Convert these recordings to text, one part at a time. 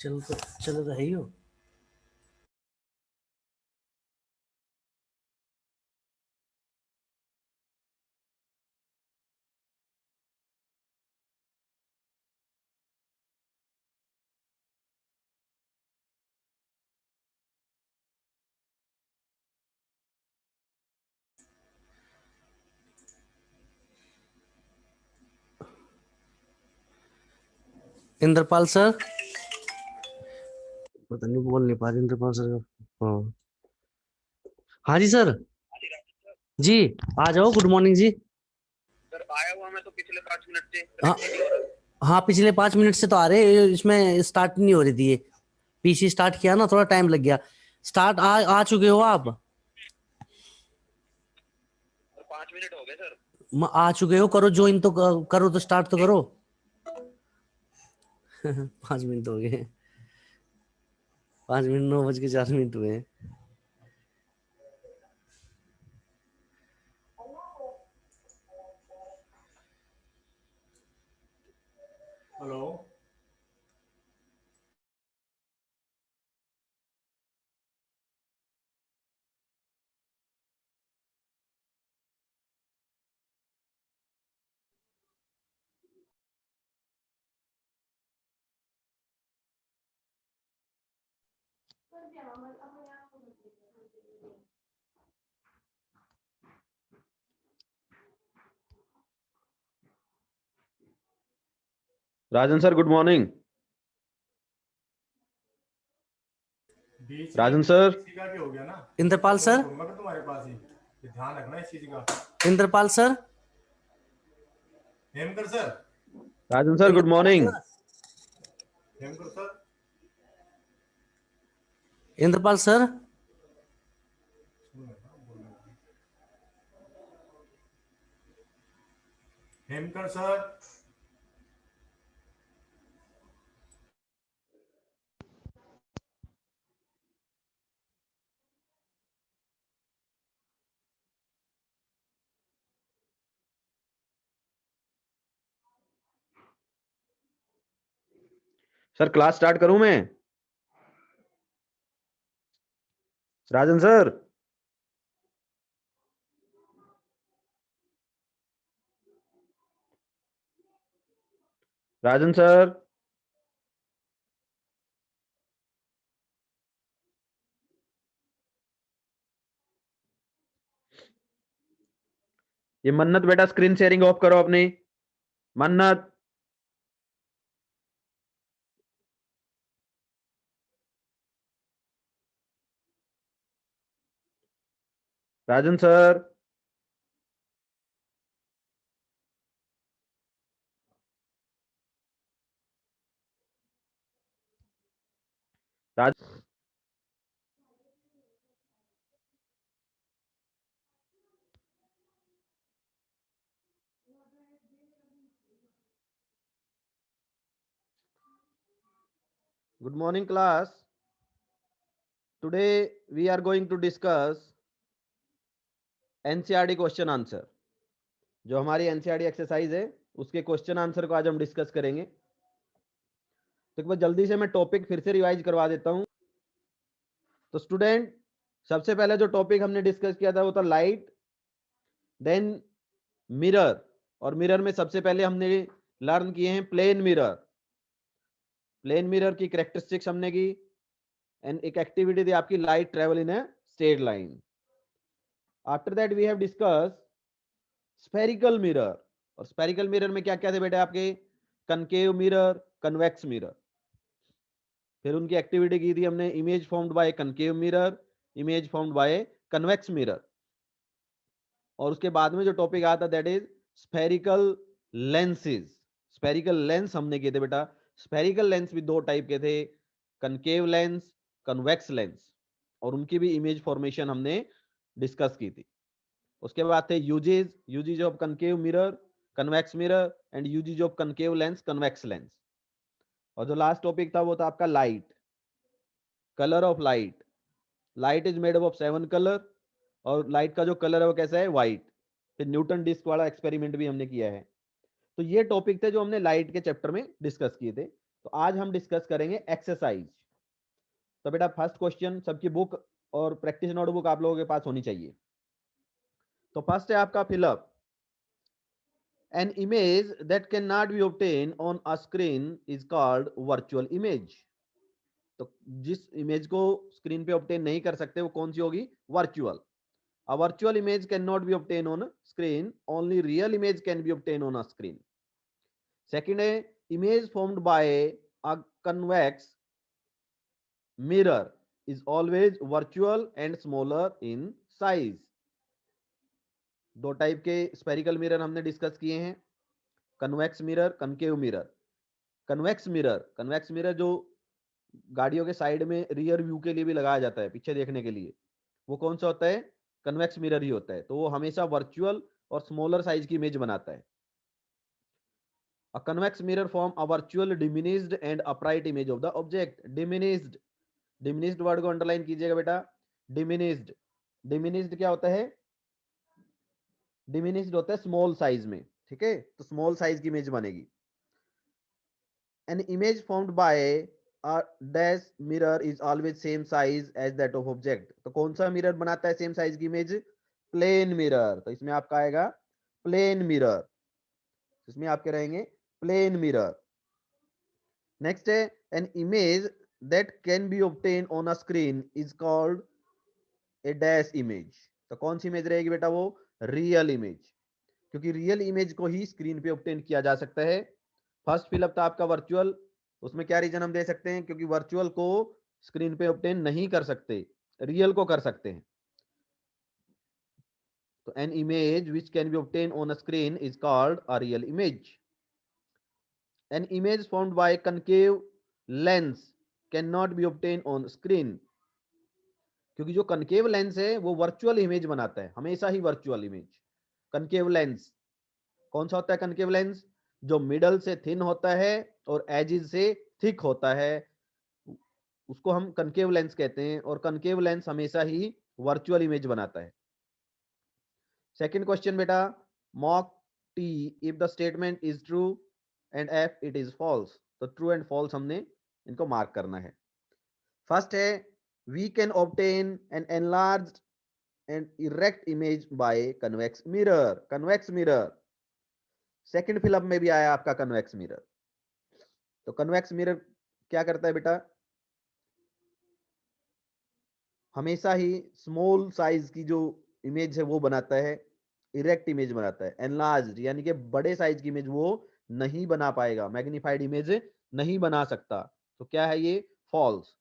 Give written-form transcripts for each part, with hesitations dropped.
चल तो है ही हो। इंद्रपाल सर, पता नहीं बोल नहीं पा रहे इंद्रपाल सर का। हाँ हाँ जी सर। जी आ जाओ, गुड मॉर्निंग जी। सर आया हुआ मैं तो पिछले 5 मिनट से हाँ कनेक्ट ही नहीं हो रहा। हाँ, पिछले 5 मिनट से तो आ रहे, इसमें स्टार्ट नहीं हो रही थी ये। पीसी स्टार्ट किया ना, थोड़ा टाइम लग गया। स्टार्ट आ चुके हो आप? और 5 मिनट हो गए सर। आ चुके हो, करो ज्वाइन तो करो तो स्टार्ट तो करो। 5 मिनट हो गए। 5 मिनट, 9:04 हुए हैं। हेलो। राजन सर गुड मॉर्निंग। बीच राजन में सर। किसी का भी हो गया ना, इंद्रपाल फोन सर, करूंगा मैं तुम्हारे पास ही, ये ध्यान रखना इस चीज का। Indrapal sir, Hemkar sir. Rajan sir good Indrapal morning. Sir, Hemkar sir. Indrapal sir. Hemkar sir. Sir class start करूं मैं? राजन सर। राजन सर। ये मन्नत बेटा स्क्रीन शेयरिंग ऑफ करो अपनी। Mannat. Rajan sir. Raj good morning class. Today we are going to discuss NCERT question answer. जो हमारी एनसीईआरटी एक्सरसाइज है उसके क्वेश्चन आंसर को आज हम डिस्कस करेंगे। तो एक बार जल्दी से मैं टॉपिक फिर से रिवाइज करवा देता हूं। तो स्टूडेंट, सबसे पहले जो टॉपिक हमने डिस्कस किया था वो था लाइट, देन मिरर, और मिरर में सबसे पहले हमने लर्न किए हैं प्लेन मिरर। प्लेन मिरर की कैरेक्टरिस्टिक्स हमने की, एंड एक एक्टिविटी थी आपकी light travel in a straight line. After that we have discuss spherical mirror. और स्फेरिकल मिरर में क्या क्या थे बेटा आपके? Concave mirror, convex mirror. फिर उनकी एक्टिविटी की थी हमने image formed by concave mirror, image formed by convex mirror. और उसके बाद में जो टॉपिक आया था that is spherical lenses. Spherical lens हमने किए थे बेटा। स्फेरिकल लेंस भी दो टाइप के थे, कनकेव लेंस, कन्वेक्स लेंस, और उनकी भी इमेज फॉर्मेशन हमने डिस्कस की थी। उसके बाद थे uses, uses of concave mirror, convex mirror, and uses of concave lens, convex lens. और जो लास्ट टॉपिक था वो था आपका light, colour of light. Light is made up of 7 colour, और लाइट का जो कलर है वो कैसा है? व्हाइट। फिर न्यूटन डिस्क वाला एक्सपेरिमेंट भी हमने किया है। तो ये टॉपिक थे जो हमने लाइट के चैप्टर में डिस्कस किए थे। तो आज हम डिस्कस करेंगे एक्सरसाइज। तो बेटा फर्स्ट क्वेश्चन, सबकी बुक और प्रैक्टिस नोटबुक आप लोगों के पास होनी चाहिए। तो फर्स्ट है आपका fill up. An image that cannot be obtained on a screen is called virtual image. तो जिस इमेज को स्क्रीन पे ऑब्टेन नहीं कर सकते वो कौन सी होगी? Virtual. A virtual image cannot be obtained on screen, only real image can be obtained on a screen. Second है image formed by a convex mirror is always virtual and smaller in size. दो type के spherical mirror हमने discuss किए हैं, convex mirror, concave mirror. Convex mirror जो गाड़ियों के side में रियर व्यू के लिए भी लगाया जाता है, पीछे देखने के लिए, वो कौन सा होता है? कन्वेक्स मिरर ही होता है। तो वो हमेशा वर्चुअल और स्मॉलर साइज की इमेज बनाता है। A convex mirror form a virtual diminished and upright image of the object. Diminished word को अंडरलाइन कीजिएगा बेटा। डिमिनिस्ड क्या होता है? डिमिनिस्ड होता है स्मॉल साइज में, ठीक है? तो स्मॉल साइज की इमेज बनेगी। An image formed by a dash mirror is always same size as that of object. तो कौन सा मिरर बनाता है सेम साइज की इमेज? Plane mirror. तो इसमें आपका आएगा प्लेन मिरर, इसमें आपके रहेंगे प्लेन मिरर। नेक्स्ट है an image that can be obtain on a screen is called a dash image. तो कौन सी इमेज रहेगी बेटा? वो रियल इमेज, क्योंकि रियल इमेज को ही स्क्रीन पे ऑब्टेन किया जा सकता है। फर्स्ट फिलअप था आपका वर्चुअल, उसमें क्या रीजन हम दे सकते हैं? क्योंकि वर्चुअल को स्क्रीन पे ऑब्टेन नहीं कर सकते, रियल को कर सकते हैं। तो an image which can be obtain on a screen is called a real image. An image formed by concave lens can not be obtain on screen, क्योंकि जो कनकेव लेंस है वो वर्चुअल इमेज बनाता है, हमेशा ही वर्चुअल इमेज। कनकेव लेंस कौन सा होता है? कनकेव लेंस जो मिडल से थिन होता है और एजिज से थिक होता है, उसको हम कनकेव लेंस कहते हैं। और कनकेव लेंस हमेशा ही वर्चुअल इमेज बनाता है। सेकंड क्वेश्चन बेटा, mark T if the statement is true and F it is false. तो ट्रू एंड फॉल्स हमने इनको मार्क करना है। फर्स्ट है we can obtain an enlarged and erect image by convex mirror. Convex mirror second fill up में भी आया आपका कन्वेक्स मिरर। तो कन्वेक्स मिरर क्या करता है बेटा? हमेशा ही स्मॉल साइज की जो इमेज है वो बनाता है, इरेक्ट इमेज बनाता है। एनलार्ज्ड यानी कि बड़े साइज की इमेज वो नहीं बना पाएगा, मैग्नीफाइड इमेज नहीं बना सकता। तो क्या है ये? False.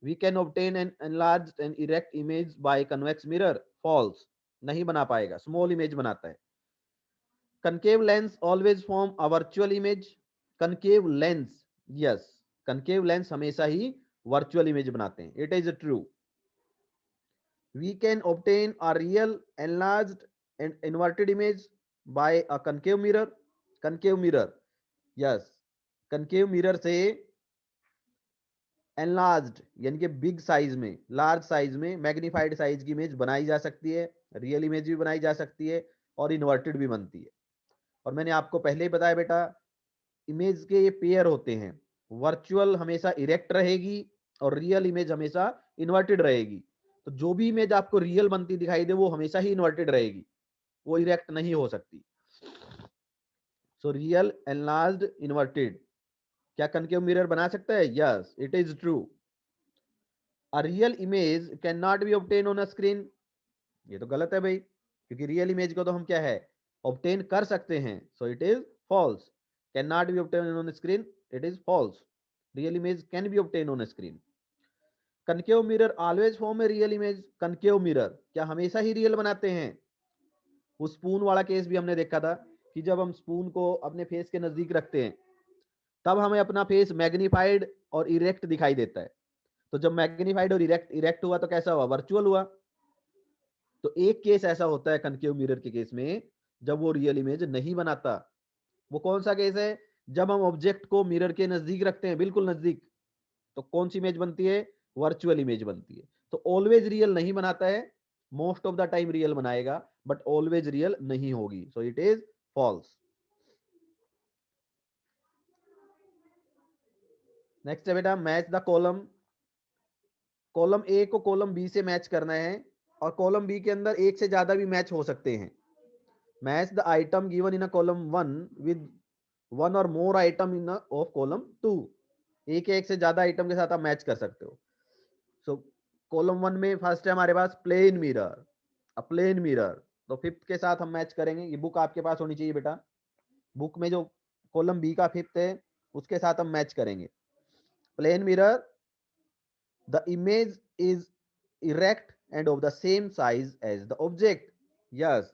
We can obtain an enlarged and erect image by convex mirror. False, नहीं बना पाएगा, स्मॉल इमेज बनाता है। concave lens always form a virtual image. concave lens, yes, concave lens हमेशा ही virtual image बनाते हैं। it is true. we can obtain a real enlarged and inverted image by a concave mirror. concave mirror, yes, concave mirror से enlarged यानी कि big size में, large size में, magnified size की image बनाई जा सकती है, रियल इमेज भी बनाई जा सकती है और इन्वर्टेड भी बनती है। और मैंने आपको पहले ही बताया बेटा, इमेज के ये पेयर होते हैं, वर्चुअल हमेशा इरेक्ट रहेगी और रियल इमेज हमेशा इन्वर्टेड रहेगी। तो जो भी इमेज आपको रियल बनती दिखाई दे वो हमेशा ही इन्वर्टेड रहेगी, वो इरेक्ट नहीं हो सकती। So real, enlarged, inverted. क्या कनकेव मिरर बना सकता है? Yes, it is true. A real image can not be obtain on a screen. ये तो गलत है भाई, क्योंकि रियल इमेज को तो हम क्या है? ऑब्टेन कर सकते हैं। So it is false. Can not be obtain on screen, it is false. Real image can be obtain on screen. Concave mirror always form a real image. Concave mirror क्या हमेशा ही रियल बनाते हैं? वो spoon वाला case भी हमने देखा था कि जब हम स्पून को अपने फेस के नजदीक रखते हैं तब हमें अपना फेस मैग्नीफाइड और इरेक्ट दिखाई देता है। तो जब मैग्नीफाइड और इरेक्ट हुआ तो कैसा हुआ? वर्चुअल हुआ। तो एक केस ऐसा होता है कनकेव मिरर के केस में जब वो रियल इमेज नहीं बनाता। वो कौन सा केस है? जब हम ऑब्जेक्ट को मिरर के नजदीक रखते हैं, बिल्कुल नजदीक, तो कौन सी इमेज बनती है? वर्चुअल इमेज बनती है। तो ऑलवेज रियल नहीं बनाता है, most of the time real बनाएगा बट ऑलवेज रियल नहीं होगी। So it is false. Next है बेटा match the column. Column A को कॉलम बी से मैच करना है और कॉलम बी के अंदर एक से ज्यादा भी मैच हो सकते हैं। Match the item given in a column 1 with one और मोर आइटम इन ऑफ कॉलम 2। एक से ज्यादा आइटम के साथ आप मैच कर सकते हो। सो कॉलम 1 में फर्स्ट है हमारे पास प्लेन मिरर, अ प्लेन मिरर। तो फिफ्थ के साथ हम मैच करेंगे। ये बुक आपके पास होनी चाहिए बेटा। बुक में जो कॉलम बी का फिफ्थ है उसके साथ हम मैच करेंगे। Plane mirror, the image is erect and of the same size as the object. Yes,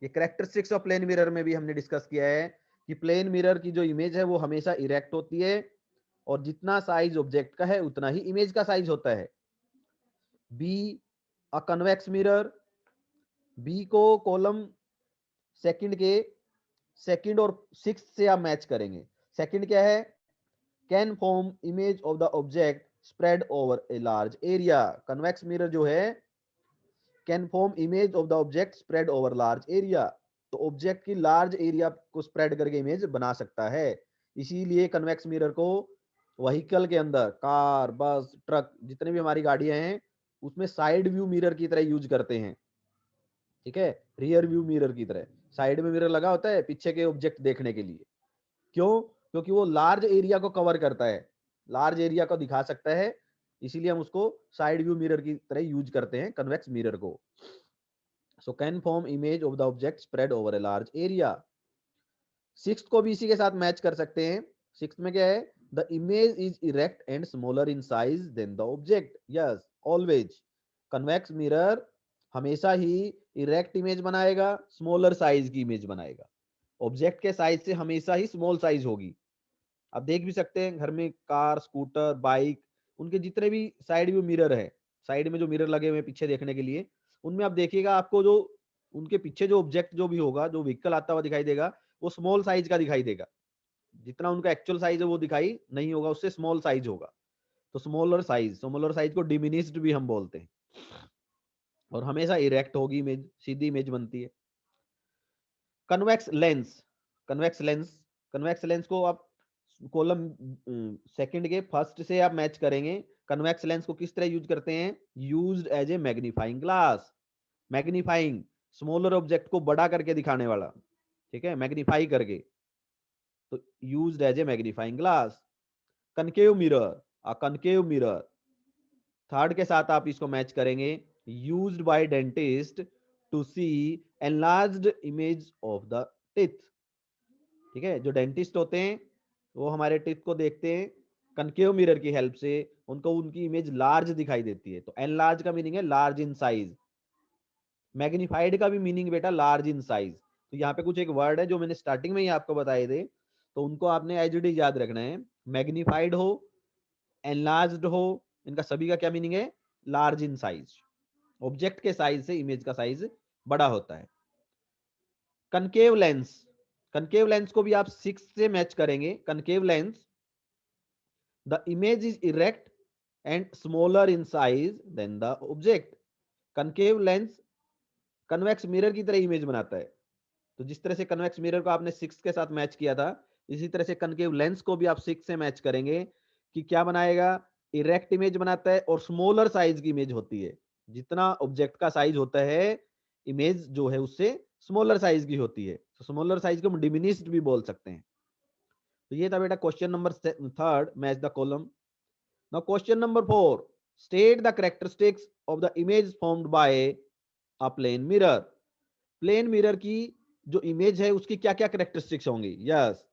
ये कैरेक्टरिस्टिक्स ऑफ प्लेन मिरर में भी हमने डिस्कस किया है कि प्लेन मिरर की जो इमेज है वो हमेशा इरेक्ट होती है और जितना साइज ऑब्जेक्ट का है उतना ही इमेज का साइज होता है। B, a convex mirror. B को कॉलम सेकंड के सेकंड और सिक्स से आप मैच करेंगे। सेकंड क्या है? Can form image of the object spread over a large area. Convex mirror जो है can form image of the object spread over large area. तो ऑब्जेक्ट की लार्ज एरिया को स्प्रेड करके इमेज बना सकता है। इसीलिए कन्वेक्स मिरर को व्हीकल के अंदर, कार, बस, ट्रक, जितने भी हमारी गाड़ियां हैं उसमें साइड व्यू मिरर की तरह यूज करते हैं। ठीक है, रियर व्यू मिरर की तरह साइड में मिरर लगा होता है पीछे के ऑब्जेक्ट देखने के लिए। क्यों? क्योंकि वो लार्ज एरिया को कवर करता है, लार्ज एरिया को दिखा सकता है, इसीलिए हम उसको साइड व्यू मिरर की तरह यूज करते हैं कन्वेक्स मिरर को। So can form image of the object spread over a large area. Sixth को भी इसी के साथ मैच कर सकते हैं। सिक्स्थ में क्या है? The image is erect and smaller in size than the object. Yes, always convex mirror हमेशा ही इरेक्ट इमेज बनाएगा, स्मॉलर साइज की इमेज बनाएगा। ऑब्जेक्ट के साइज से हमेशा ही स्मॉल साइज होगी। आप देख भी सकते हैं घर में कार, स्कूटर, बाइक, उनके जितने भी साइड व्यू मिरर है, साइड में जो मिरर लगे हुए हैं पीछे देखने के लिए, उनमें आप देखिएगा आपको जो उनके पीछे जो ऑब्जेक्ट जो भी होगा, जो व्हीकल आता हुआ दिखाई देगा, वो स्मॉल साइज का दिखाई देगा। जितना उनका एक्चुअल साइज है वो दिखाई नहीं होगा, उससे स्मॉल साइज होगा। तो स्मॉलर साइज को डिमिनिस्ड भी हम बोलते हैं। और हमेशा इरेक्ट होगी इमेज, सीधी इमेज बनती है। Convex lens. Convex lens, convex lens को आप कॉलम सेकंड के फर्स्ट से आप मैच करेंगे। कन्वेक्स लेंस को किस तरह यूज करते हैं? Used as a magnifying glass. Magnifying, smaller object को बड़ा करके दिखाने वाला। ठीक है, मैग्नीफाई करके, तो used as a magnifying glass. Concave mirror, a concave mirror, third के साथ आप इसको मैच करेंगे। Used by dentist to see enlarged image of the teeth. ठीक है, जो डेंटिस्ट होते हैं वो हमारे टीथ को देखते हैं कनकेव मिरर की हेल्प से, उनको उनकी इमेज लार्ज दिखाई देती है। तो एनलार्ज का मीनिंग है लार्ज इन साइज। मैग्नीफाइड का भी मीनिंग बेटा लार्ज इन साइज। तो यहाँ पे कुछ एक वर्ड है जो मैंने स्टार्टिंग में ही आपको बताए थे, तो उनको आपने एज इट इज याद रखना है। मैग्नीफाइड हो, एनलार्ज्ड हो, इनका सभी का क्या मीनिंग है? Large in size. ऑब्जेक्ट के साइज से इमेज का साइज बड़ा होता है। कनकेव लेंस, कनकेव लेंस को भी आप 6 से मैच करेंगे। Concave lens, the image is erect and smaller in size than the object. Concave lens convex mirror की तरह इमेज बनाता है। तो जिस तरह से कन्वेक्स मिरर को आपने 6 के साथ मैच किया था, इसी तरह से कनकेव लेंस को भी आप 6 से मैच करेंगे कि क्या बनाएगा? इरेक्ट इमेज बनाता है और स्मॉलर साइज की इमेज होती है। जितना ऑब्जेक्ट का साइज होता है, इमेज जो है उससे स्मॉलर साइज की होती है। तो स्मॉलर साइज को हम डिमिनिश्ड भी बोल सकते हैं। तो ये था बेटा question number third, match the column. Now question number 4, state the characteristics of the image formed by a plane mirror. Plane mirror की जो इमेज है उसकी क्या क्या कैरेक्टरिस्टिक्स होंगी? यस,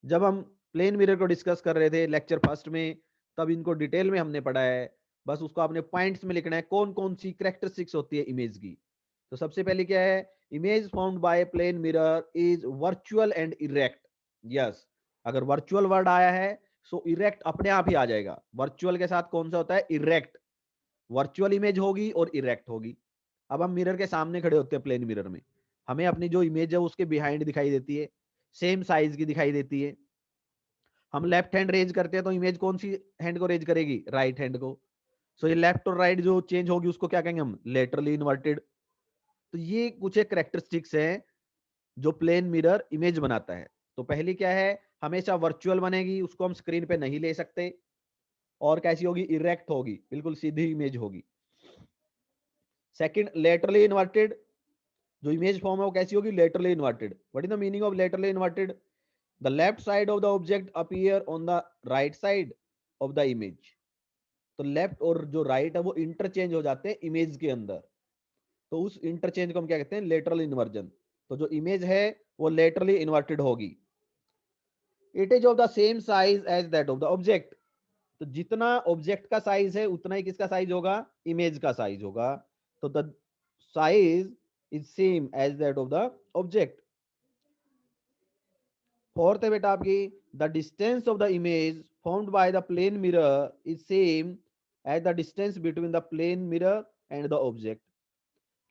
जब हम प्लेन मिरर को डिस्कस कर रहे थे लेक्चर फर्स्ट में, तब इनको डिटेल में हमने पढ़ा है। बस उसको आपने पॉइंट्स में लिखना है कौन कौन सी कैरेक्टरिस्टिक्स होती है इमेज की। तो सबसे पहले क्या है? Image formed by plane mirror is virtual and erect. Yes, अगर वर्चुअल वर्ड आया है सो इरेक्ट अपने आप ही आ जाएगा। वर्चुअल के साथ कौन सा होता है? इरेक्ट। वर्चुअल इमेज होगी और इरेक्ट होगी। अब हम मिरर के सामने खड़े होते हैं प्लेन मिरर में, हमें अपनी जो इमेज है उसके बिहाइंड दिखाई देती है, सेम साइज की दिखाई देती है। हम लेफ्ट हैंड रेज करते हैं तो इमेज कौन सी हैंड को रेज करेगी? राइट हैंड को। सो ये लेफ्ट और राइट जो चेंज होगी उसको क्या कहेंगे हम? Laterally inverted. तो ये कुछ एक कैरेक्टरिस्टिक्स हैं जो प्लेन मिरर इमेज बनाता है। तो पहली क्या है? हमेशा वर्चुअल बनेगी, उसको हम स्क्रीन पे नहीं ले सकते। और कैसी होगी, इरेक्ट होगी, बिल्कुल सीधी इमेज होगी। सेकंड, लेटरली इन्वर्टेड, जो इमेज फॉर्म है वो कैसी होगी, laterally inverted. What is the meaning of laterally inverted? The left side of the object appear on the right side of the image. तो लेफ्ट और जो राइट है वो इंटरचेंज हो जाते हैं इमेज के अंदर, तो उस इंटरचेंज को हम क्या कहते हैं, लेटरल इन्वर्जन। तो जो इमेज है वो लेटरली इन्वर्टेड होगी। It is of the same size as that of the object. तो जितना ऑब्जेक्ट का साइज है उतना ही किसका साइज होगा, इमेज का साइज होगा। तो the size is same as that of the object. Fourth है बेटा आपकी, the distance of the image formed by the plane mirror is same as the distance between the plane mirror and the object.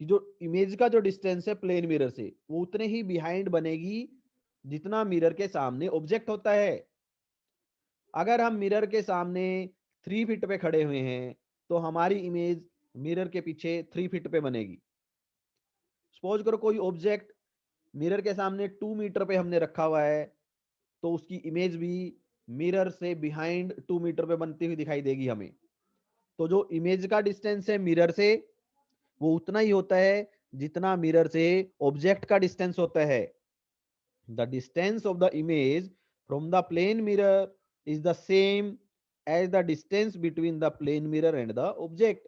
कि जो image का जो distance है plane mirror से, वो उतने ही बिहाइंड बनेगी जितना मिरर के सामने ऑब्जेक्ट होता है। अगर हम मिरर के सामने 3 फीट पे खड़े हुए हैं तो हमारी इमेज मिरर के पीछे 3 फीट पे बनेगी। सपोज करो कोई ऑब्जेक्ट मिरर के सामने 2 मीटर पे हमने रखा हुआ है, तो उसकी इमेज भी मिरर से बिहाइंड 2 मीटर पे बनती हुई दिखाई देगी हमें। तो जो इमेज का डिस्टेंस है मिरर से, वो उतना ही होता है जितना मिरर से ऑब्जेक्ट का डिस्टेंस होता है। The distance of the image from the plane mirror is the same as the distance between the plane mirror and the object.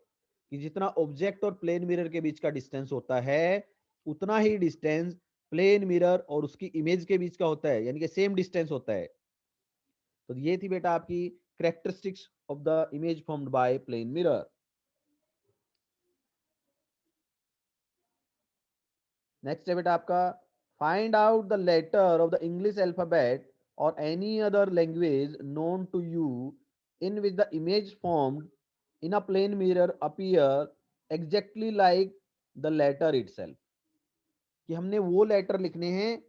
कि जितना ऑब्जेक्ट और प्लेन मिरर के बीच का डिस्टेंस होता है उतना ही डिस्टेंस प्लेन मिरर और उसकी इमेज के बीच का होता है, यानी कि सेम डिस्टेंस होता है। तो ये थी बेटा आपकी characteristics of the image formed by plane mirror. Next है बेटा आपका, find out the letter of the English alphabet और any other language known to you in which the image formed in a plane mirror appear exactly like the letter itself. कि हमने वो letter लिखने हैं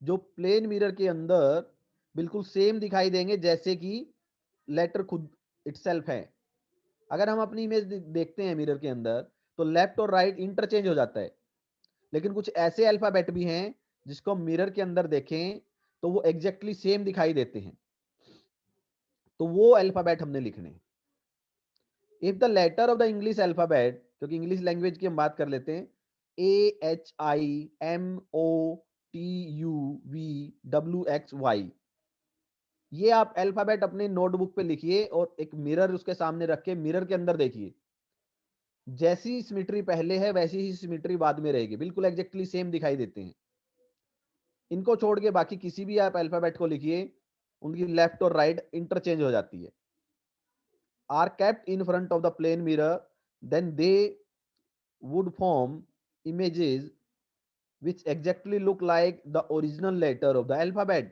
जो प्लेन मिरर के अंदर बिल्कुल सेम दिखाई देंगे जैसे कि लेटर खुद इटसेल्फ है। अगर हम अपनी इमेज देखते हैं मिरर के अंदर तो लेफ्ट और राइट इंटरचेंज हो जाता है, लेकिन कुछ ऐसे अल्फाबेट भी हैं जिसको हम मिरर के अंदर देखें तो वो एग्जैक्टली सेम दिखाई देते हैं। तो वो अल्फाबेट हमने लिखने हैं। If the letter of the English alphabet, क्योंकि इंग्लिश लैंग्वेज की हम बात कर लेते हैं, AHIMOTUVWXY, ये आप अल्फाबेट अपने नोटबुक पे लिखिए और एक मिरर उसके सामने रख के मिरर के अंदर देखिए। जैसी सिमेट्री पहले है वैसी ही सिमेट्री बाद में रहेगी, बिल्कुल एग्जैक्टली सेम दिखाई देते हैं। इनको छोड़ के बाकी किसी भी आप अल्फाबेट को लिखिए, उनकी लेफ्ट और राइट इंटरचेंज हो जाती है। Are kept in front of the plane mirror then they would form images which exactly look like the original letter of the alphabet।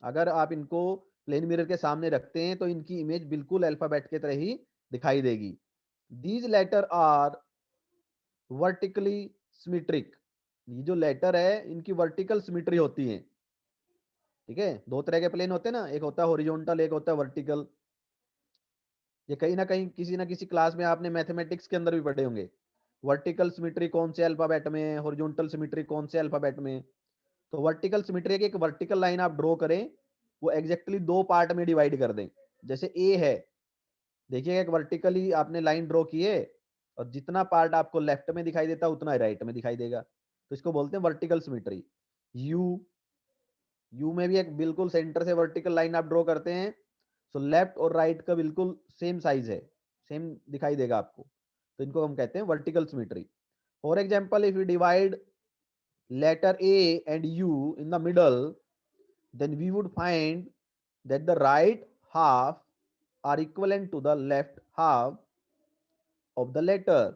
अगर आप इनको प्लेन मिरर के सामने रखते हैं तो इनकी इमेज बिल्कुल अल्फाबेट की तरह ही दिखाई देगी। These letter are vertically symmetric। ये जो लेटर है इनकी वर्टिकल सिमेट्री होती है। ठीक है, दो तरह के प्लेन होते हैं ना, एक होता है हॉरिजॉन्टल, एक होता है वर्टिकल। ये कहीं ना कहीं किसी ना किसी क्लास में आपने मैथमेटिक्स के अंदर भी पढ़े होंगे। वर्टिकल सिमेट्री कौन से अल्फाबेट में, हॉरिजॉन्टल सिमेट्री कौन से अल्फाबेट में। तो वर्टिकल सिमेट्री है कि एक वर्टिकल लाइन आप ड्रॉ करें, वो एग्जैक्टली 2 पार्ट में डिवाइड कर दें। जैसे ए है, देखिए एक वर्टिकली आपने लाइन ड्रॉ की है और जितना पार्ट आपको लेफ्ट में दिखाई देता है उतना राइट में दिखाई देगा, तो इसको बोलते हैं वर्टिकल सिमेट्री। यू, यू में भी एक बिल्कुल सेंटर से वर्टिकल लाइन आप ड्रॉ करते हैं, तो लेफ्ट और राइट का बिल्कुल सेम साइज है, सेम दिखाई देगा आपको, तो इनको हम कहते हैं vertical symmetry. For example, if you divide letter A and U in the middle, then we would find that the right half are equivalent to the left half of the letter।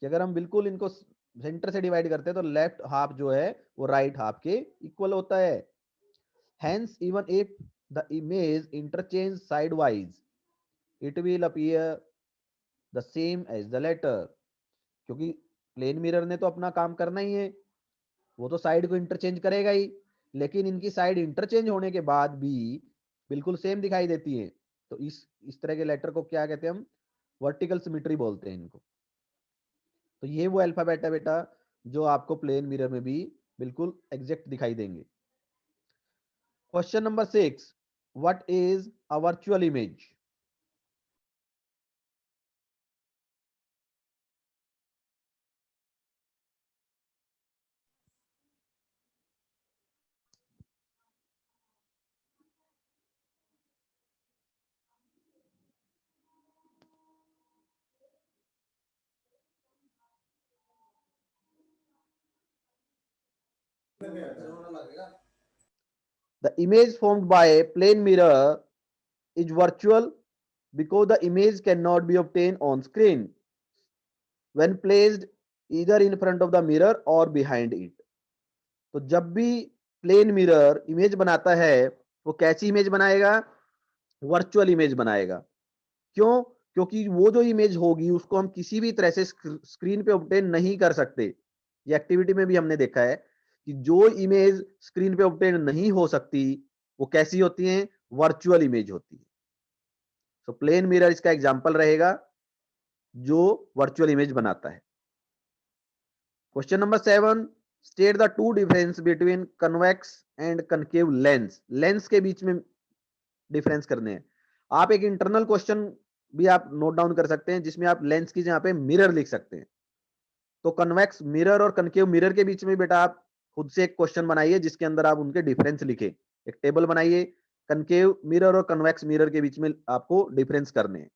कि अगर हम बिल्कुल इनको centre से divide करते हैं तो left half जो है वो राइट हाफ के इक्वल होता है। Hence, even if the image interchange sidewise, it will appear the same as the letter। क्योंकि प्लेन मिरर ने तो अपना काम करना ही है, वो तो साइड को इंटरचेंज करेगा ही, लेकिन इनकी साइड इंटरचेंज होने के बाद भी बिल्कुल सेम दिखाई देती है। तो इस तरह के लेटर को क्या कहते हैं हम, वर्टिकल सिमेट्री बोलते हैं इनको। तो ये वो अल्फाबेट है बेटा जो आपको प्लेन मिरर में भी बिल्कुल एग्जैक्ट दिखाई देंगे। Question number 6. What is a virtual image? The image formed by a plane mirror is virtual because the image cannot be obtained on screen when placed either in front of the mirror or behind it. तो जब भी plane mirror image बनाता है वो कैसी image बनाएगा? Virtual image बनाएगा। क्यों? क्योंकि वो जो इमेज होगी उसको हम किसी भी तरह से स्क्रीन पे ऑब्टेन नहीं कर सकते। ये एक्टिविटी में भी हमने देखा है कि जो इमेज स्क्रीन पे ऑब्टेन नहीं हो सकती वो कैसी होती हैं? वर्चुअल इमेज होती है। तो प्लेन मिरर इसका एग्जांपल रहेगा जो वर्चुअल इमेज बनाता है। Question number 7, state the two difference between convex and concave lens. Lens के बीच में डिफरेंस करने हैं। आप एक इंटरनल क्वेश्चन भी आप नोट डाउन कर सकते हैं जिसमें आप लेंस की जगह पे मिरर लिख सकते हैं। तो कन्वेक्स मिरर और कनकेव मिरर के बीच में बेटा आप खुद से एक क्वेश्चन बनाइए जिसके अंदर आप उनके डिफरेंस लिखें। एक टेबल बनाइए, कनकेव मिरर और कन्वेक्स मिरर के बीच में आपको डिफरेंस करने हैं।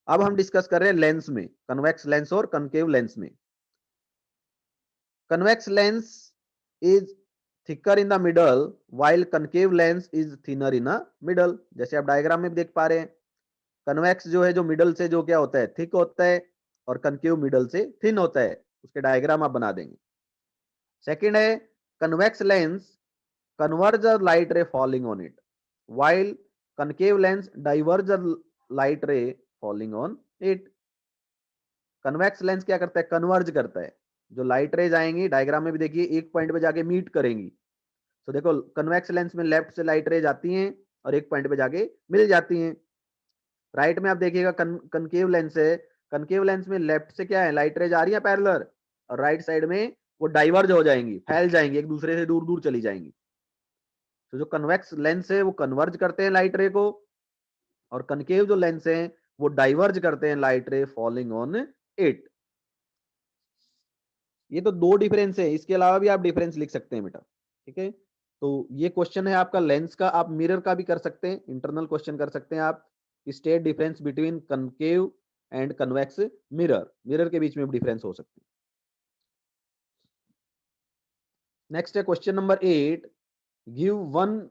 अब हम डिस्कस कर रहे हैं लेंस में, कन्वेक्स लेंस और कनकेव लेंस में। Convex lens is thicker in the middle while concave lens is thinner in the middle। जैसे आप डायग्राम में देख पा रहे हैं, कन्वेक्स जो है जो मिडल से जो क्या होता है थिक होता है और कनकेव मिडल से थिन होता है। उसके डायग्राम आप बना देंगे। सेकंड है कन्वेक्स लेंस कन्वर्ज अ लाइट रे falling on it while concave lens diverge a light ray falling on it। Convex lens क्या करता है? कन्वर्ज करता है। जो लाइट रेज आएंगी डायग्राम में भी देखिए एक पॉइंट पे जाके मीट करेंगी। तो देखो कन्वेक्स लेंस में लेफ्ट से लाइट रेज आती हैं और एक पॉइंट पे जाके मिल जाती हैं। राइट में आप देखिएगा कनकेव लेंस है, कनकेव लेंस में लेफ्ट से क्या है लाइट रेज आ रही है पैरेलल और राइट साइड में वो डाइवर्ज हो जाएंगी, फैल जाएंगी, एक दूसरे से दूर दूर चली जाएंगी। तो जो कन्वेक्स लेंस है वो कन्वर्ज करते हैं लाइट रे को और कनकेव जो लेंस है वो डाइवर्ज करते हैं लाइट रे फॉलिंग ऑन इट। ये तो दो डिफरेंस है, इसके अलावा भी आप डिफरेंस लिख सकते हैं बेटा। ठीक है, तो ये क्वेश्चन है आपका लेंस का। आप मिरर का भी कर सकते हैं, इंटरनल क्वेश्चन कर सकते हैं आप। State difference between concave and convex mirror, mirror के बीच में भी डिफरेंस हो सकते हैं। नेक्स्ट है question number 8, give one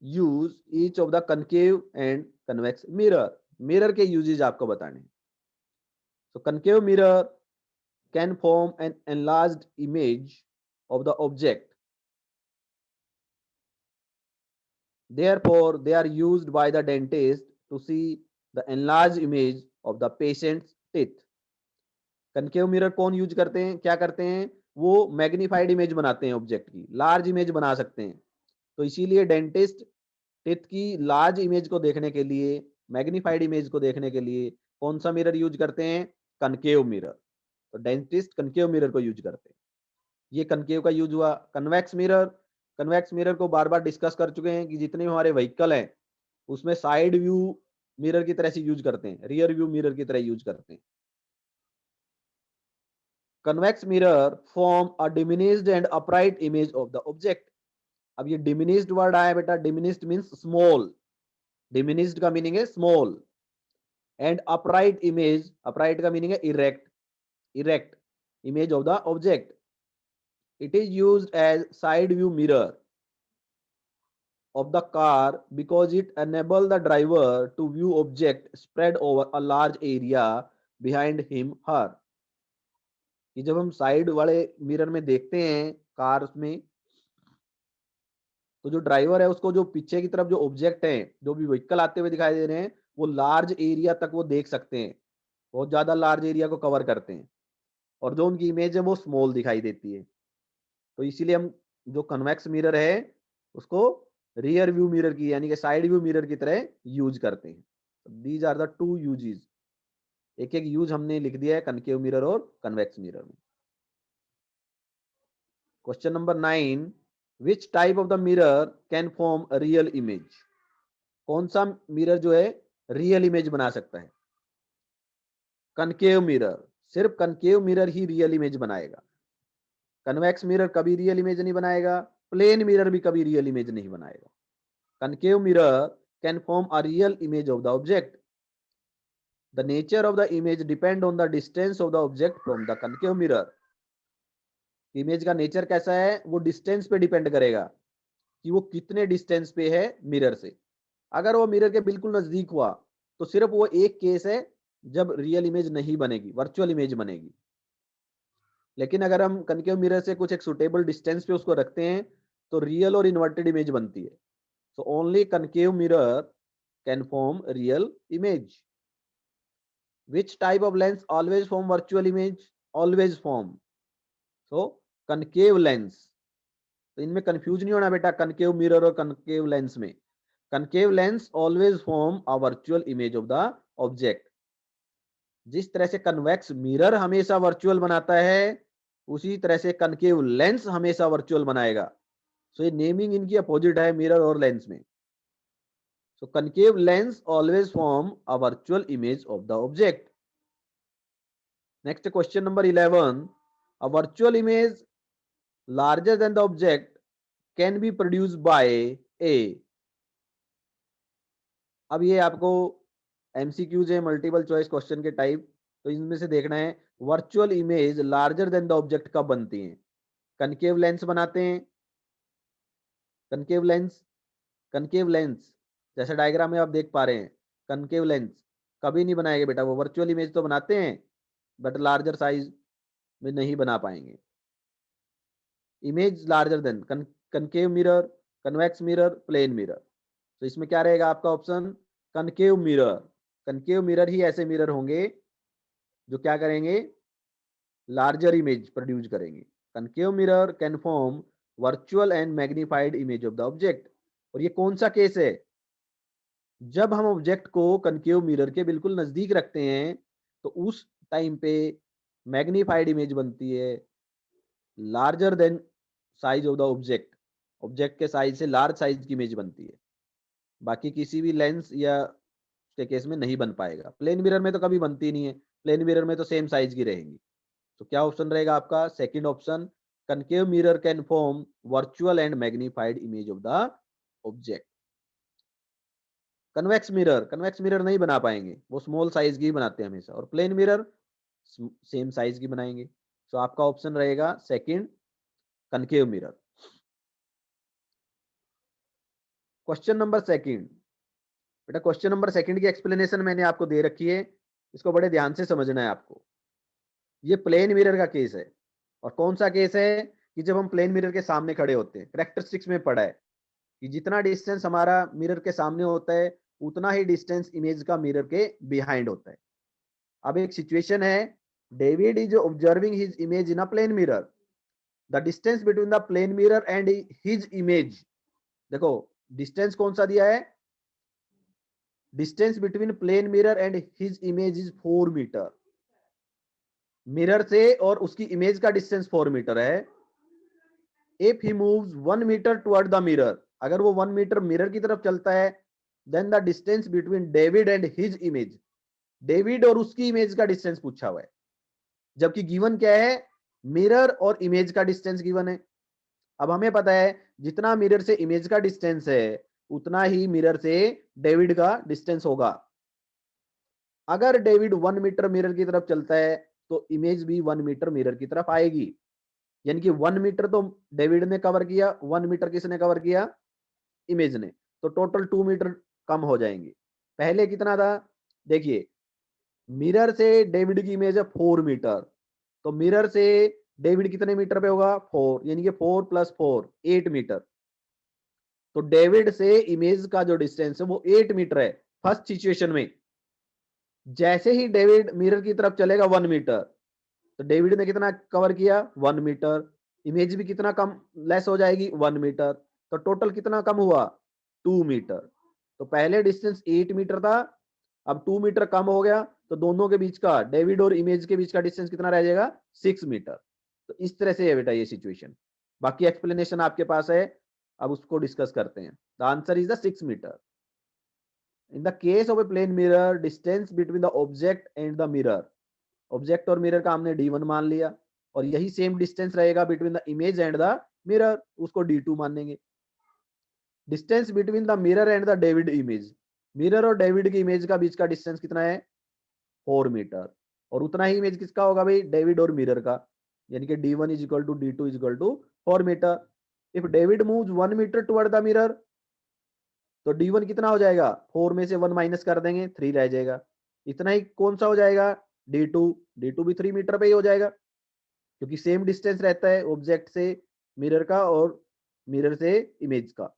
use each of the concave and convex mirror. Mirror के यूजेज आपको बताने हैं। तो concave mirror can form an enlarged image of the object. Therefore, they are used by the dentist to see the enlarged image of the patient's teeth. Concave mirror कौन use करते हैं, क्या करते हैं? वो मैग्नीफाइड इमेज बनाते हैं object की, लार्ज इमेज बना सकते हैं। तो इसीलिए डेंटिस्ट टिथ की लार्ज इमेज को देखने के लिए, मैग्नीफाइड इमेज को देखने के लिए कौन सा मिरर यूज करते हैं? Concave mirror. तो डेंटिस्ट कनकेव मिरर को यूज करते हैं। ये कनकेव का यूज हुआ। कन्वेक्स मिरर, कन्वेक्स मिरर को बार बार डिस्कस कर चुके हैं कि जितने हमारे व्हीकल हैं उसमें साइड व्यू मिरर की तरह से यूज करते हैं, रियर व्यू मिरर की तरह यूज करते हैं। Convex mirror form a diminished and upright image of the object. अब ये डिमिनिश्ड वर्ड आया बेटा, डिमिनिश्ड मींस स्मॉल, डिमिनिश्ड का मीनिंग है small, and upright image, upright का मीनिंग है erect, erect image of the object. It is used as side view mirror of the car because it enables the driver to view object spread over a large area behind him her। कि जब हम side वाले mirror में देखते हैं car में, तो जो ड्राइवर है उसको जो पीछे की तरफ जो ऑब्जेक्ट है, जो भी व्हीकल आते हुए दिखाई दे रहे हैं, वो लार्ज एरिया तक वो देख सकते हैं, बहुत ज्यादा लार्ज एरिया को कवर करते हैं, और जो उनकी इमेज है वो स्मॉल दिखाई देती है। तो इसीलिए हम जो कन्वेक्स मिरर है उसको रियर व्यू मिरर की यानी कि साइड व्यू मिरर की तरह यूज करते हैं। These are the two uses. एक एक यूज हमने लिख दिया है कनकेव मिरर और कन्वेक्स मिरर में। Question number 9, which type of the mirror can form a real image? कौन सा मिरर जो है रियल इमेज बना सकता है? कनकेव मिरर, सिर्फ कनकेव मिरर ही रियल इमेज बनाएगा। कन्वेक्स मिरर कभी रियल इमेज नहीं बनाएगा, प्लेन मिरर भी कभी रियल इमेज नहीं बनाएगा। Concave mirror can form a real image of the object. The nature of the image depend on the distance of the object from the concave mirror. Image का nature कैसा है, वो distance पे depend करेगा कि वो कितने डिस्टेंस पे है मिरर से। अगर वो मिरर के बिल्कुल नजदीक हुआ तो सिर्फ वो एक केस है जब रियल इमेज नहीं बनेगी, वर्चुअल इमेज बनेगी। लेकिन अगर हम कनकेव मिरर से कुछ एक सुटेबल डिस्टेंस पे उसको रखते हैं तो रियल और इन्वर्टेड इमेज बनती है। So only concave mirror can form real image. Which type of lens always form virtual image? Always form. So concave lens. तो इनमें कंफ्यूज नहीं होना बेटा, कनकेव मिरर और कनकेव लेंस में। Concave lens always form a virtual image of the object. जिस तरह से कन्वेक्स मिरर हमेशा वर्चुअल बनाता है, उसी तरह से कनकेव लेंस हमेशा वर्चुअल बनाएगा। सो ये नेमिंग इनकी अपोजिट है मिरर और लेंस में। So concave lens always form a virtual image of the object. Next question number 11. A virtual image larger than the object can be produced by A. अब ये आपको MCQs है, multiple choice question के type, तो इनमें से देखना है virtual image larger then the object कब बनती है। कनकेव लेंस बनाते हैं, कनकेव लेंस, कनकेव लेंस जैसे डायग्राम में आप देख पा रहे हैं, कनकेव लेंस कभी नहीं बनाएंगे बेटा। वो वर्चुअल इमेज तो बनाते हैं बट लार्जर साइज में नहीं बना पाएंगे। Image larger than concave mirror, convex mirror, plane mirror. तो इसमें क्या रहेगा आपका option? Concave mirror. Concave mirror ही ऐसे मिरर होंगे जो क्या करेंगे, लार्जर इमेज प्रोड्यूस करेंगे। Concave mirror can form virtual and magnified image of the object. और ये कौन सा केस है? जब हम ऑब्जेक्ट को कनकेव मिरर के बिल्कुल नजदीक रखते हैं तो उस टाइम पे मैग्नीफाइड इमेज बनती है, larger than size of the object. Object के साइज से लार्ज साइज की इमेज बनती है। बाकी किसी भी लेंस या के केस में नहीं बन पाएगा। प्लेन मिरर में तो कभी बनती नहीं है, प्लेन मिरर में तो सेम साइज की रहेंगी। तो क्या ऑप्शन रहेगा आपका? Second option, concave mirror can form virtual and magnified image of the object. Convex mirror नहीं बना पाएंगे, वो स्मॉल साइज की ही बनाते हैं हमेशा, और प्लेन मिरर सेम साइज की बनाएंगे। तो आपका ऑप्शन रहेगा second, concave mirror. Question number second बेटा, क्वेश्चन नंबर सेकंड की एक्सप्लेनेशन मैंने आपको दे रखी है, इसको बड़े ध्यान से समझना है आपको। ये प्लेन मिरर का केस है। और कौन सा केस है? कि जब हम प्लेन मिरर के सामने खड़े होते हैं, कैरेक्टरिस्टिक्स में पढ़ा है कि जितना डिस्टेंस हमारा मिरर के सामने होता है उतना ही डिस्टेंस इमेज का मिरर के बिहाइंड होता है। अब एक सिचुएशन है, David is observing his image in a plane mirror. The distance between the plane mirror and his image, देखो डिस्टेंस कौन सा दिया है? Distance between plane mirror and his image is 4 metre. Mirror से और उसकी इमेज का डिस्टेंस 4 मीटर है। If he moves 1 metre toward the mirror, अगर वो 1 मीटर मिरर की तरफ चलता है, then the distance between David and his image, David और उसकी इमेज का डिस्टेंस पूछा हुआ है। जबकि गिवन क्या है? मिरर और इमेज का डिस्टेंस गिवन है। अब हमें पता है जितना मिरर से इमेज का डिस्टेंस है उतना ही मिरर से डेविड का डिस्टेंस होगा। अगर डेविड 1 मीटर मिरर की तरफ चलता है तो इमेज भी 1 मीटर मिरर की तरफ आएगी। यानी कि 1 मीटर तो डेविड ने कवर किया, 1 मीटर किसने कवर किया? इमेज ने। तो टोटल 2 मीटर कम हो जाएंगे। पहले कितना था? देखिए, मिरर से डेविड की इमेज है 4 मीटर, तो मिरर से डेविड कितने मीटर पे होगा? 4, यानी कि 4 + 4 8 मीटर। तो डेविड से इमेज का जो डिस्टेंस है वो 8 मीटर है फर्स्ट सिचुएशन में। जैसे ही डेविड मिरर की तरफ चलेगा 1 मीटर, तो डेविड ने कितना कवर किया? 1 मीटर। इमेज भी कितना कम लेस हो जाएगी? 1 मीटर। तो टोटल कितना कम हुआ? 2 मीटर। तो पहले डिस्टेंस 8 मीटर था, अब 2 मीटर कम हो गया, तो दोनों के बीच का, डेविड और इमेज के बीच का डिस्टेंस कितना रह जाएगा? 6 मीटर। तो इस तरह से है बेटा ये सिचुएशन। बाकी एक्सप्लेनेशन आपके पास है, अब उसको डिस्कस करते हैं। The answer is the 6 metre. In the case of a plane mirror, distance between the object and the mirror, object और मिरर का हमने D1 मान लिया, और यही सेम डिस्टेंस रहेगा between the image and the mirror, उसको D2 मानेंगे। Distance between the mirror and the David image, mirror और डेविड की इमेज का बीच का डिस्टेंस कितना है? 4 मीटर। और उतना ही इमेज किसका होगा भाई? डेविड और मिरर का, यानी कि D1 is equal to D2 is equal to 4 metre. If David moves 1 metre toward the mirror, तो D1 कितना हो जाएगा? 4 में से 1 माइनस कर देंगे, 3 रह जाएगा। इतना ही कौन सा हो जाएगा? D2 भी 3 मीटर पे ही हो जाएगा, क्योंकि सेम डिस्टेंस रहता है ऑब्जेक्ट से मिरर का और मिरर से इमेज का।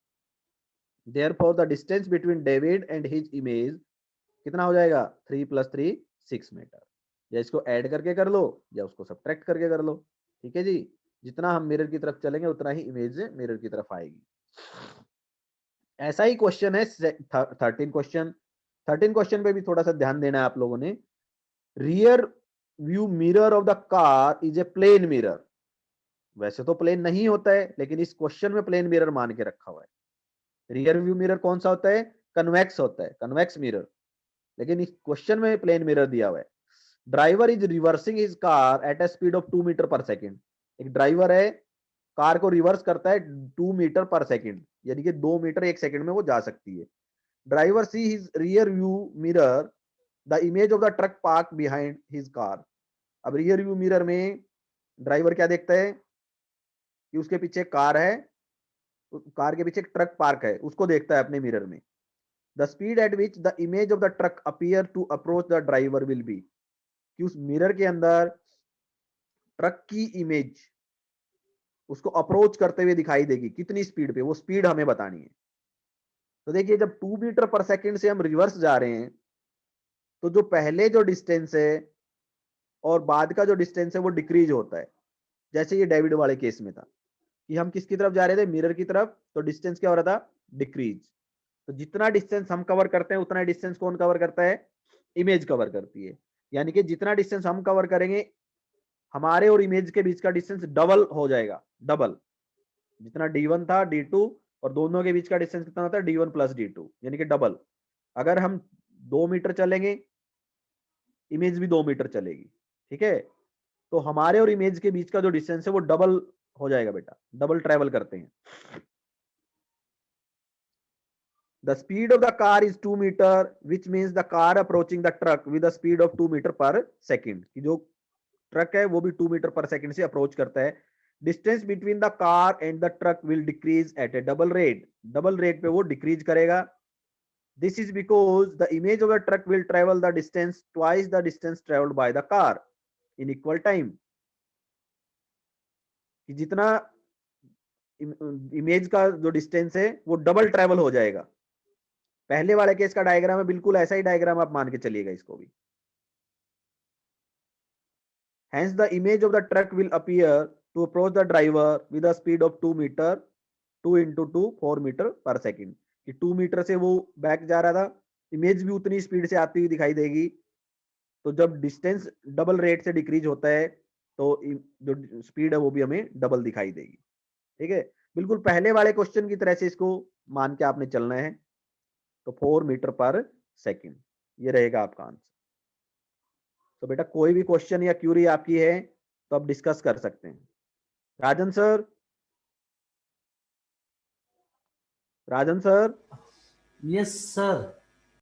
Therefore the distance between David and his image कितना हो जाएगा? 3 + 3 6 मीटर। या इसको ऐड करके कर लो या उसको सब्ट्रैक्ट करके कर लो, ठीक है जी। जितना हम मिरर की तरफ चलेंगे उतना ही इमेज मिरर की तरफ आएगी। ऐसा ही क्वेश्चन है 13 क्वेश्चन। 13 क्वेश्चन पे भी थोड़ा सा ध्यान देना है आप लोगों ने। Rear view mirror of the car is a plane mirror. वैसे तो प्लेन नहीं होता है, लेकिन इस क्वेश्चन में प्लेन मिरर मान के रखा हुआ है। रियर व्यू मिरर कौन सा होता है? कन्वेक्स होता है, कन्वेक्स मिरर, लेकिन इस क्वेश्चन में प्लेन मिरर दिया हुआ है। Driver is reversing his car at a speed of 2 metre per second. एक ड्राइवर है, कार को रिवर्स करता है 2 मीटर पर सेकेंड, यानी कि 2 मीटर 1 सेकेंड में वो जा सकती है। Driver see his rear view mirror the image of the truck park behind his car. अब रियर व्यू मिरर में ड्राइवर क्या देखता है कि उसके पीछे कार है, कार के पीछे एक ट्रक पार्क है, उसको देखता है अपने मिरर में। The speed at which the image of the truck appear to approach the driver will be, कि उस मिरर के अंदर ट्रक की इमेज उसको अप्रोच करते हुए दिखाई देगी, कितनी स्पीड पे, वो स्पीड हमें बतानी है। तो देखिए, जब 2 मीटर पर सेकेंड से हम रिवर्स जा रहे हैं, तो जो पहले जो डिस्टेंस है और बाद का जो डिस्टेंस है वो डिक्रीज होता है। जैसे ये डेविड वाले केस में था कि हम किसकी तरफ जा रहे थे? मिरर की तरफ, तो डिस्टेंस क्या हो रहा था? डिक्रीज। तो जितना डिस्टेंस हम कवर करते हैं उतना डिस्टेंस कौन कवर करता है? इमेज कवर करती है। यानी कि जितना डिस्टेंस हम कवर करेंगे, हमारे और इमेज के बीच का डिस्टेंस डबल हो जाएगा, डबल। जितना D1 था D2, और दोनों के बीच का डिस्टेंस कितना होता है? D1 + D2, यानी कि डबल। अगर हम 2 मीटर चलेंगे, इमेज भी 2 मीटर चलेगी, ठीक है। तो हमारे और इमेज के बीच का जो डिस्टेंस है वो डबल हो जाएगा बेटा, डबल ट्रेवल करते हैं। The speed of the car is 2 meter, which means the car approaching the truck with a speed of 2 meter per second. कि जो ट्रक है वो भी 2 मीटर पर सेकंड से अप्रोच करता है। Distance between the car and the truck will decrease at A double rate, double rate पे वो डिक्रीज करेगा। This is because the image of the truck will travel the distance twice the distance travelled by the car in equal time. कि जितना image का जो distance है वो double travel हो जाएगा। पहले वाले केस का डायग्राम है, बिल्कुल ऐसा ही डायग्राम आप मान के चलिएगा इसको भी। Hence the image of the truck will appear to approach the driver with a speed of 2 meter, 2 into 2 4 meter per second। कि 2 मीटर से वो बैक जा रहा था, इमेज भी उतनी स्पीड से आती हुई दिखाई देगी। तो जब डिस्टेंस डबल रेट से डिक्रीज होता है तो जो स्पीड है वो भी हमें डबल दिखाई देगी, ठीक है। बिल्कुल पहले वाले क्वेश्चन की तरह से इसको मान के आपने चलना है। तो 4 मीटर पर सेकेंड ये रहेगा आपका आंसर। तो बेटा कोई भी क्वेश्चन या क्यूरी आपकी है तो आप डिस्कस कर सकते हैं। राजन sir, Rajan sir, yes sir.